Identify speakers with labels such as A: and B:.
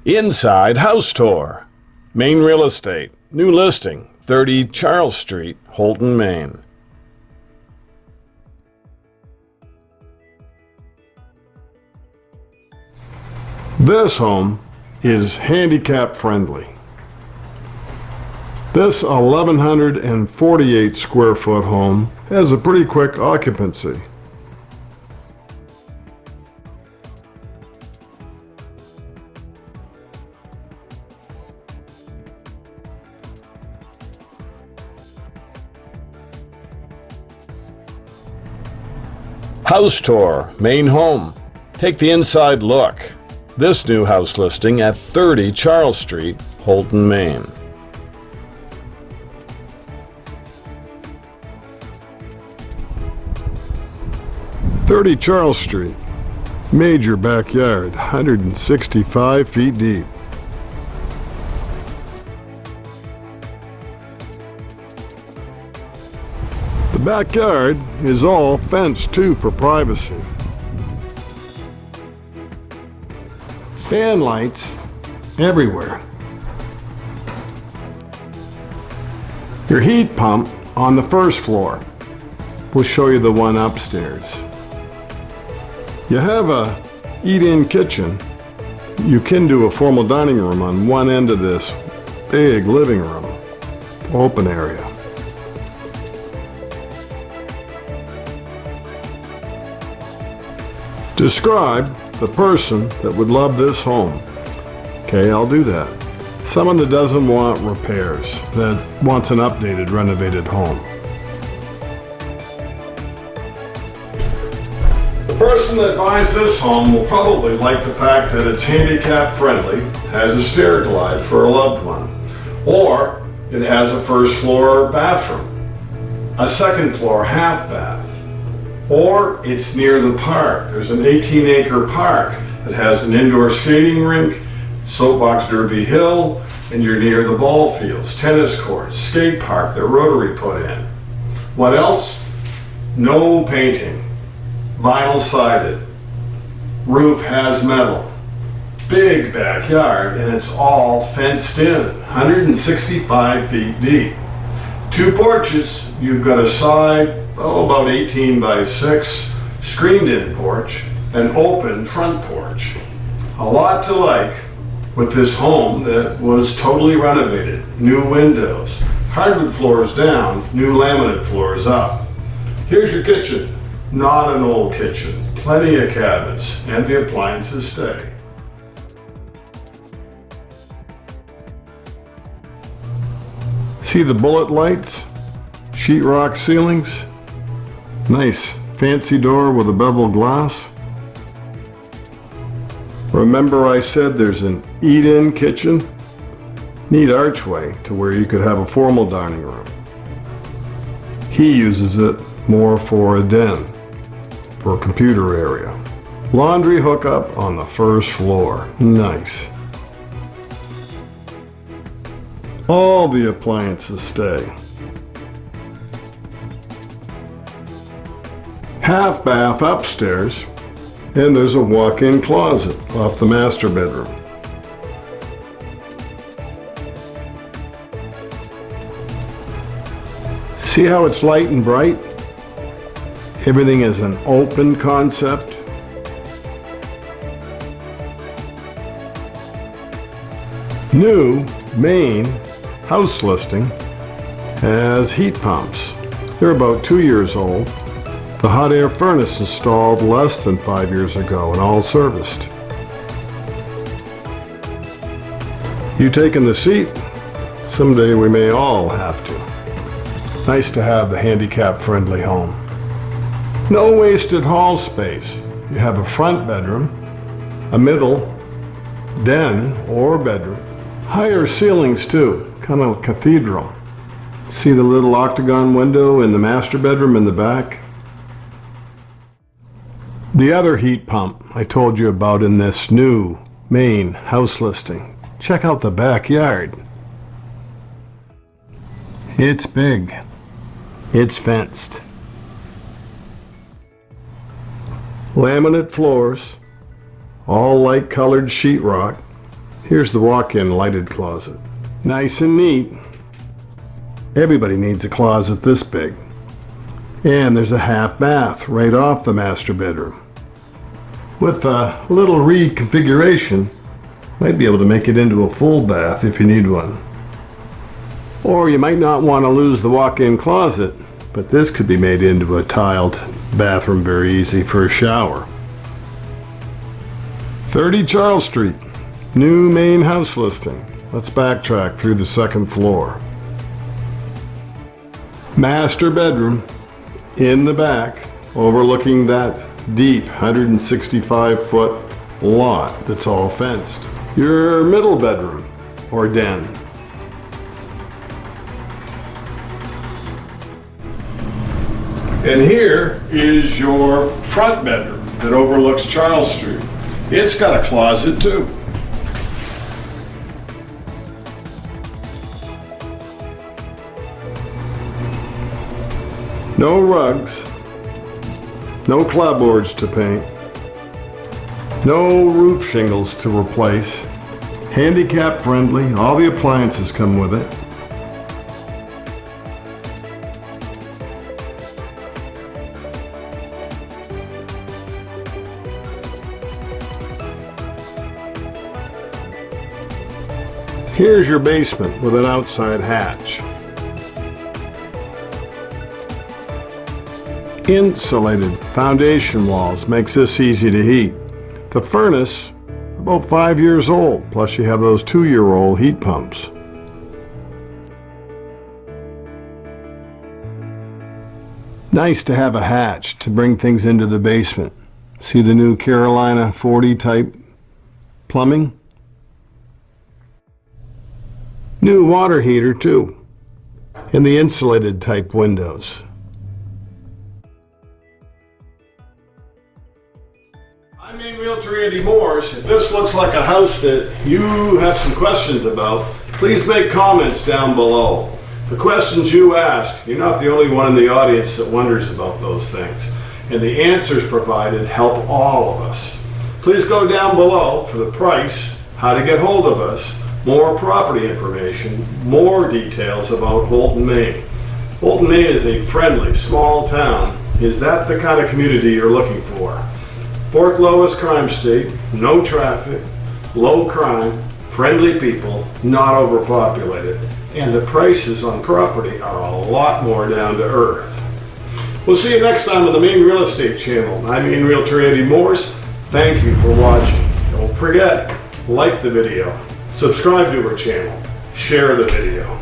A: Inside House Tour. Maine Real Estate. New listing, 30 Charles Street, Houlton, Maine. This home is handicap friendly. This 1,148 square foot home has a pretty quick occupancy. House Tour, Maine home. Take the inside look. This new house listing at 30 Charles Street, Houlton, Maine. "30 Charles Street, major backyard, 165 feet deep. The backyard is all fenced too for privacy. Fan lights everywhere. Your heat pump on the first floor. We'll show you the one upstairs. You have a eat-in kitchen. You can do a formal dining room on one end of this big living room, open area. Describe the person that would love this home. Okay, I'll do that. Someone that doesn't want repairs, that wants an updated, renovated home. The person that buys this home will probably like the fact that it's handicap friendly, has a stair glide for a loved one, or it has a first floor bathroom, a second floor half bath, or it's near the park. There's an 18-acre park that has an indoor skating rink, soapbox derby hill, and you're near the ball fields, tennis courts, skate park that Rotary put in. What else? No painting, vinyl sided, roof has metal, big backyard, and it's all fenced in, 165 feet deep. 2 porches. You've got a side, about 18 by 6 screened in porch, an open front porch. A lot to like with this home that was totally renovated. New windows, hardwood floors down, new laminate floors up. Here's your kitchen. Not an old kitchen. Plenty of cabinets, and the appliances stay. See the bullet lights? Sheetrock ceilings? Nice fancy door with a beveled glass. Remember I said there's an eat-in kitchen? Neat archway to where you could have a formal dining room. He uses it more for a den, for a computer area. Laundry hookup on the first floor. Nice. All the appliances stay. Half bath upstairs, and there's a walk-in closet off the master bedroom. See how it's light and bright? Everything is an open concept. New Maine house listing has heat pumps. They're about 2 years old. The hot air furnace installed less than 5 years ago and all serviced. You taking the seat? Someday we may all have to. Nice to have the handicap-friendly home. No wasted hall space. You have a front bedroom, a middle, den or bedroom. Higher ceilings too, kind of cathedral. See the little octagon window in the master bedroom in the back? The other heat pump I told you about in this new Maine house listing. Check out the backyard. It's big. It's fenced. Laminate floors, all light colored sheetrock, Here's the walk-in lighted closet. Nice and neat. Everybody needs a closet this big. And there's a half bath right off the master bedroom. With a little reconfiguration, might be able to make it into a full bath if you need one. Or you might not want to lose the walk-in closet, but this could be made into a tiled bathroom very easy for a shower. 30 Charles Street, new Maine house listing. Let's backtrack through the second floor. Master bedroom in the back, overlooking that deep 165-foot lot that's all fenced. Your middle bedroom or den. And here is your front bedroom that overlooks Charles Street. It's got a closet too. No rugs, no clapboards to paint, no roof shingles to replace, handicap friendly, all the appliances come with it. Here's your basement with an outside hatch. Insulated foundation walls makes this easy to heat. The furnace, about 5 years old, plus you have those 2-year-old heat pumps. Nice to have a hatch to bring things into the basement. See the new Carolina 40 type plumbing? New water heater too, and the insulated type windows. I'm Maine Realtor Andy Morse. If this looks like a house that you have some questions about, please make comments down below. The questions you ask, you're not the only one in the audience that wonders about those things. And the answers provided help all of us. Please go down below for the price, how to get hold of us, more property information, more details about Houlton, Maine. Houlton, Maine is a friendly, small town. Is that the kind of community you're looking for? Fourth lowest crime state, no traffic, low crime, friendly people, not overpopulated. And the prices on property are a lot more down to earth. We'll see you next time on the Maine Real Estate Channel. I'm Maine Realtor Andy Morse. Thank you for watching. Don't forget, like the video, subscribe to our channel, share the video.